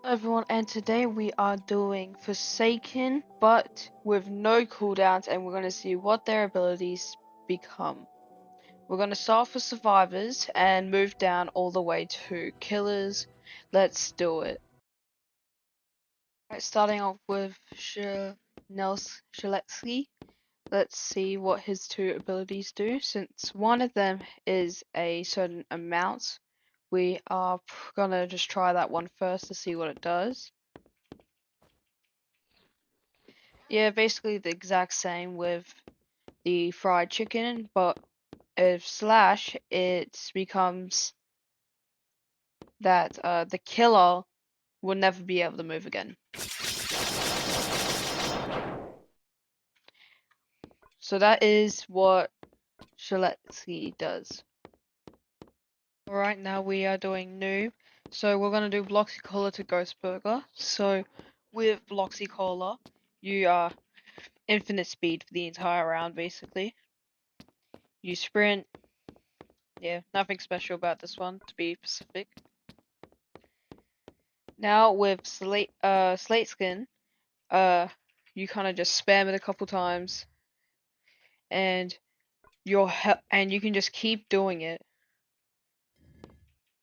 Hello everyone, and today we are doing Forsaken, but with no cooldowns, and we're going to see what their abilities become. We're going to start with survivors and move down all the way to killers. Let's do it. Alright, starting off with Shaletsky. Let's see what his two abilities do. Since one of them is a certain amount, we are gonna just try that one first to see what it does. Yeah, basically the exact same with the fried chicken, but if slash, it becomes that the killer will never be able to move again. So that is what Shaletsky does. Alright, now we are doing noob. So we're gonna do Bloxy Cola to Ghost Burger. So with Bloxy Cola, you are infinite speed for the entire round basically. You sprint. Yeah, nothing special about this one, to be specific. Now with Slate Skin, you kind of just spam it a couple times, and you can just keep doing it,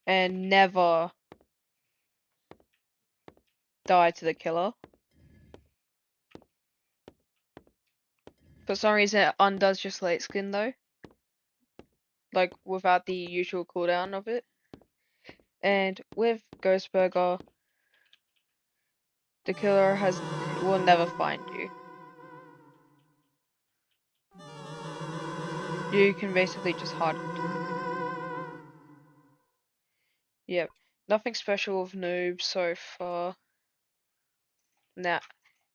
and never die to the killer. For some reason, it undoes your Slate Skin though, like without the usual cooldown of it. And with Ghost Burger, the killer will never find you. You can basically just hide. Yep, nothing special with noob so far.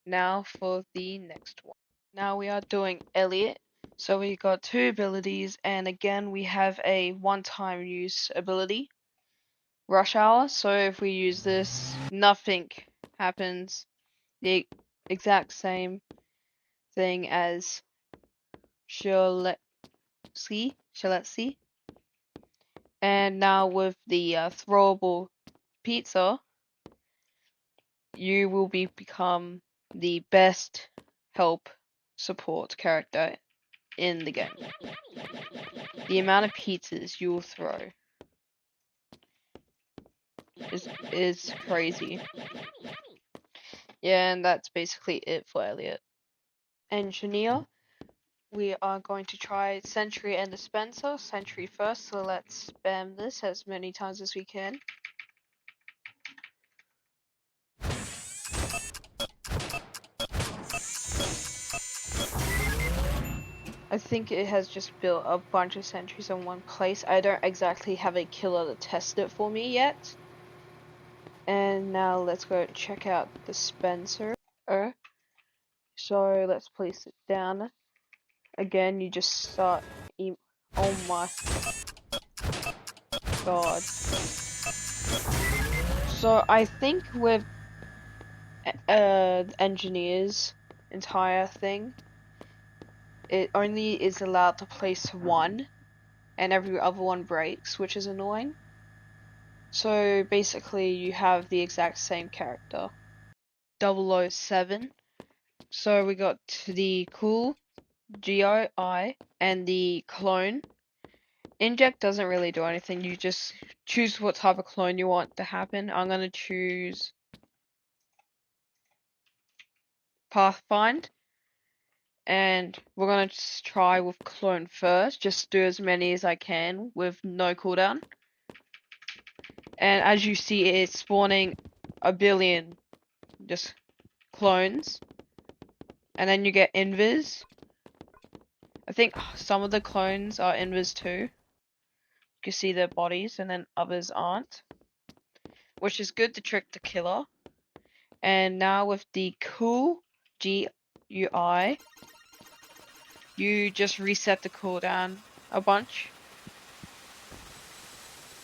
Now for the next one. Now we are doing Elliot. So we got two abilities, and again we have a one-time use ability, Rush Hour. So if we use this, nothing happens. The exact same thing as Shaletsky. And now with the throwable pizza, you will become the best help support character in the game. The amount of pizzas you will throw is crazy. Yeah, and that's basically it for Elliot. Engineer, we are going to try Sentry and Dispenser. Sentry first, so let's spam this as many times as we can. I think it has just built a bunch of sentries in one place. I don't exactly have a killer to test it for me yet. And now let's go check out the Dispenser. So let's place it down. Again, you just start. Oh my god. So I think with engineer's entire thing, it only is allowed to place one, and every other one breaks, which is annoying. So basically, you have the exact same character. 007. So we got the cool GOI and the clone. Inject doesn't really do anything. You just choose what type of clone you want to happen. I'm gonna choose Pathfind, and we're gonna just try with clone first. Just do as many as I can with no cooldown. And as you see, it's spawning a billion just clones, and then you get invis. I think some of the clones are invis too. You can see their bodies, and then others aren't, which is good to trick the killer. And now with the cool GUI, you just reset the cooldown a bunch.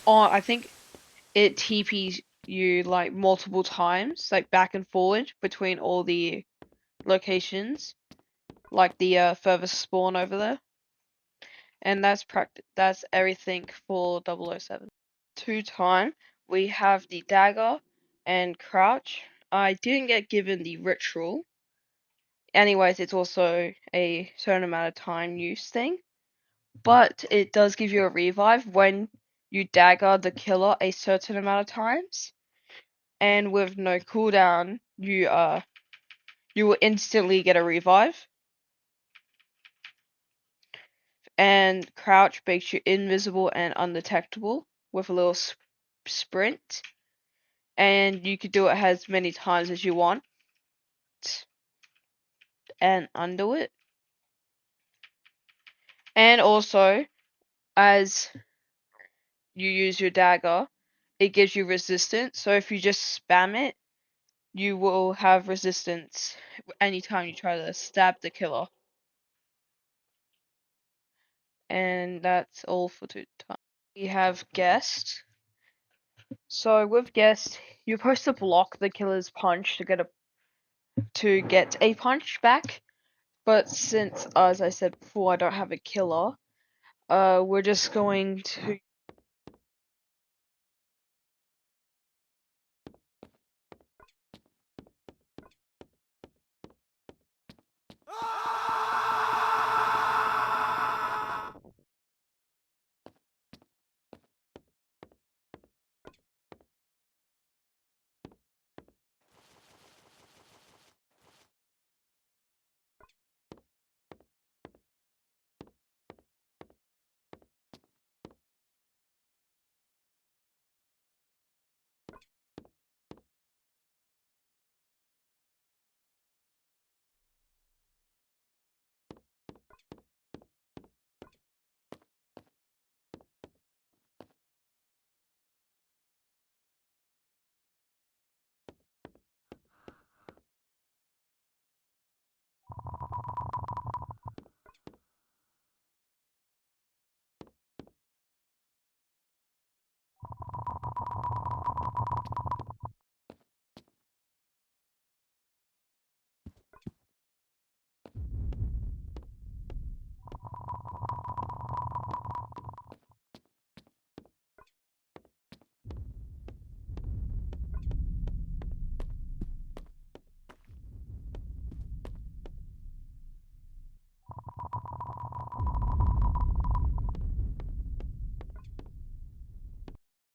I think it TPs you like multiple times, like back and forward between all the locations, like the furthest spawn over there. And that's everything for 007. 2 time, we have the dagger and crouch. I didn't get given the ritual. Anyways, it's also a certain amount of time use thing. But it does give you a revive when you dagger the killer a certain amount of times. And with no cooldown, you will instantly get a revive. And crouch makes you invisible and undetectable with a little sprint. And you could do it as many times as you want. And undo it. And also, as you use your dagger, it gives you resistance. So if you just spam it, you will have resistance anytime you try to stab the killer. And that's all for today. We have guest. So with guest, you're supposed to block the killer's punch to get a punch back. But since, as I said before, I don't have a killer, we're just going to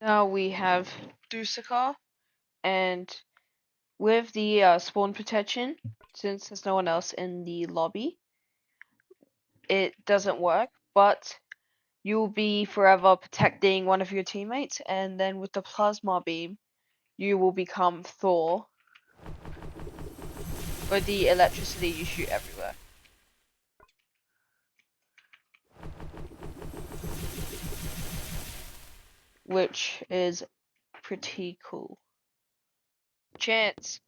now we have Dusaka, and with the spawn protection, since there's no one else in the lobby, it doesn't work, but you'll be forever protecting one of your teammates, and then with the plasma beam, you will become Thor. With the electricity, you shoot everywhere. Which is pretty cool. Chance.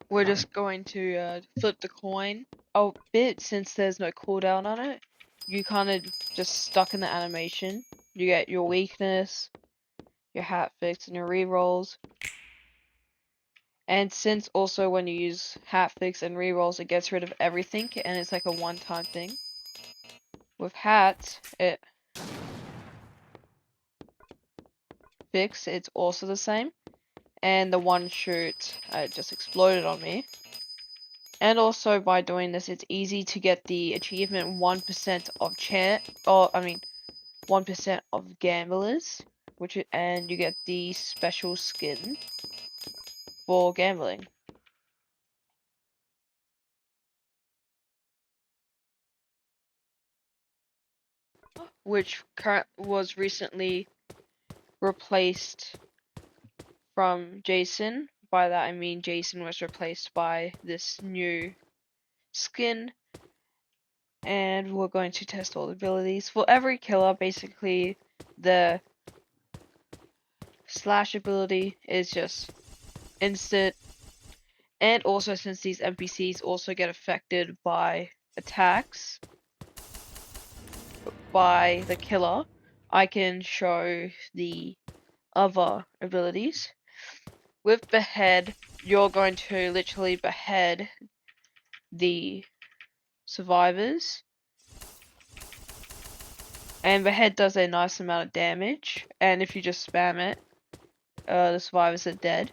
We're just going to flip the coin a bit since there's no cooldown on it. You kind of just stuck in the animation. You get your weakness, your hat fix, and your rerolls. And since also when you use hat fix and rerolls, it gets rid of everything, and it's like a one-time thing. With hat, it fix, it's also the same. And the one shoot, it just exploded on me. And also by doing this, it's easy to get the achievement 1% of 1% of gamblers, and you get the special skin for gambling. Which was recently replaced from Jason. By that I mean Jason was replaced by this new skin. And we're going to test all the abilities. For every killer, basically, the slash ability is just instant. And also, since these NPCs also get affected by attacks by the killer, I can show the other abilities. With Behead, you're going to literally behead the survivors. And Behead does a nice amount of damage, and if you just spam it, the survivors are dead.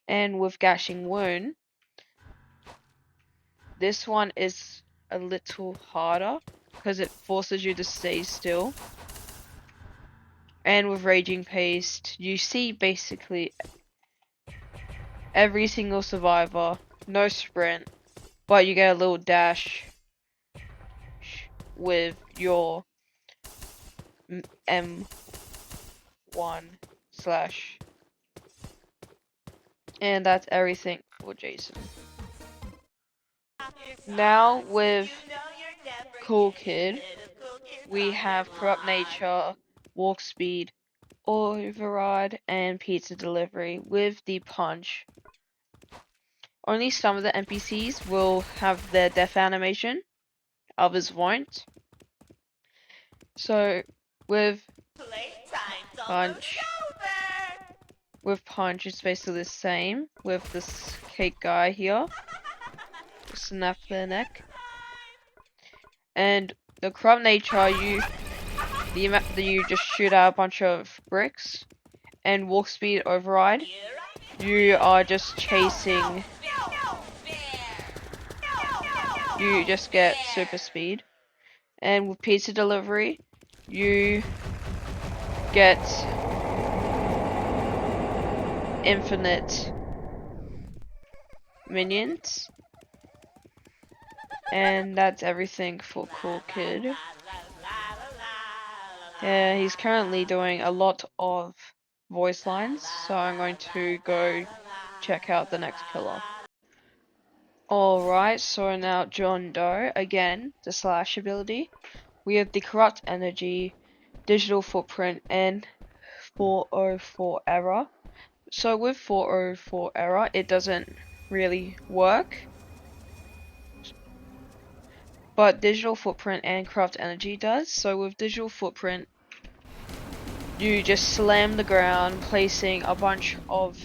And with Gashing Wound, this one is a little harder because it forces you to stay still. And with Raging Paste, you see basically every single survivor, no sprint, but you get a little dash with your M1 slash. And that's everything for Jason. Now with Cool Kid, we have Corrupt Nature, Walk Speed, Override, and Pizza Delivery with the Punch. Only some of the NPCs will have their death animation, others won't. So with Punch, it's basically the same with this cake guy here. Snap their neck. And the Corrupt Nature, you just shoot out a bunch of bricks. And Walk Speed Override, you are just chasing. You just get super speed. And with Pizza Delivery, you get infinite minions. And that's everything for Cool Kid. Yeah, he's currently doing a lot of voice lines, so I'm going to go check out the next killer. Alright, so now John Doe, again, the slash ability. We have the Corrupt Energy, Digital Footprint, and 404 Error. So with 404 Error, it doesn't really work. But Digital Footprint and Corrupt Energy does. So with Digital Footprint, you just slam the ground, placing a bunch of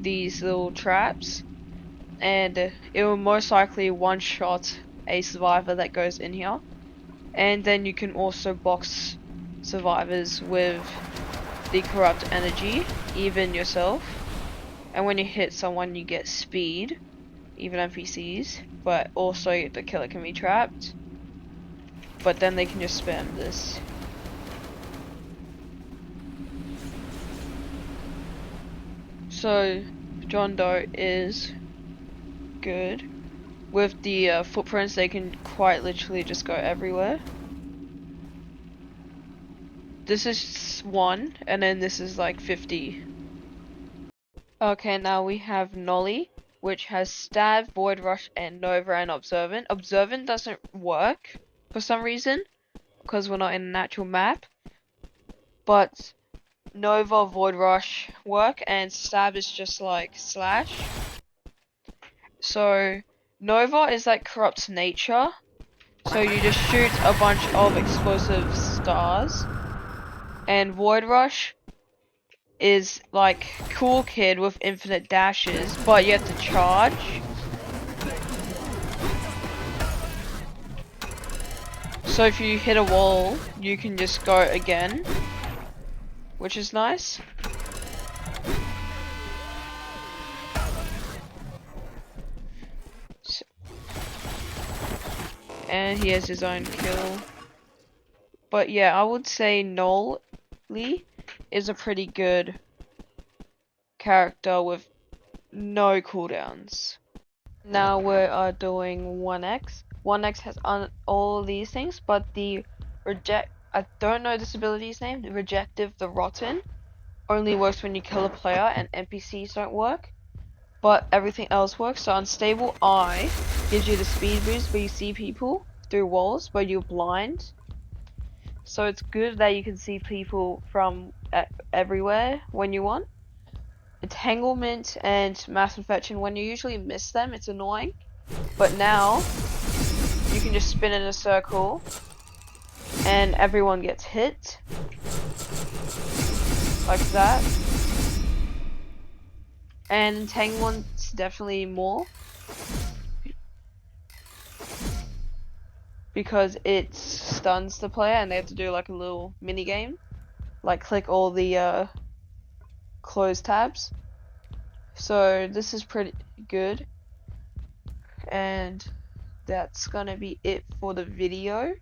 these little traps. And it will most likely one-shot a survivor that goes in here. And then you can also box survivors with the Corrupt Energy, even yourself. And when you hit someone, you get speed, even NPCs. But also the killer can be trapped. But then they can just spam this. So John Doe is good. With the footprints, they can quite literally just go everywhere. This is 1, and then this is like 50. Okay, now we have Nolly, which has Stab, Void Rush, and Nova and Observant. Observant doesn't work for some reason, because we're not in a natural map. But Nova, Void Rush work, and Stab is just like slash. So Nova is like Corrupt Nature, so you just shoot a bunch of explosive stars. And Void Rush is like Cool Kid with infinite dashes, but you have to charge. So if you hit a wall, you can just go again, which is nice. And he has his own kill. But yeah, I would say Nolly is a pretty good character with no cooldowns. Now we are doing 1x. 1x has all these things, but the I don't know this ability's name, the Rejective the Rotten, only works when you kill a player and NPCs don't work. But everything else works. So Unstable Eye gives you the speed boost where you see people through walls, but you're blind. So it's good that you can see people from everywhere when you want. Entanglement and Mass Infection, when you usually miss them, it's annoying. But now, you can just spin in a circle, and everyone gets hit. Like that. And Entanglement's definitely more. Because it stuns the player, and they have to do like a little mini game. Like click all the closed tabs. So So this is pretty good, and that's gonna be it for the video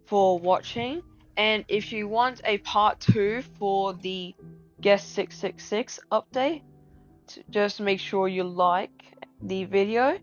for watching. And if you want a part 2 for the Guest 666 update, just make sure you like the video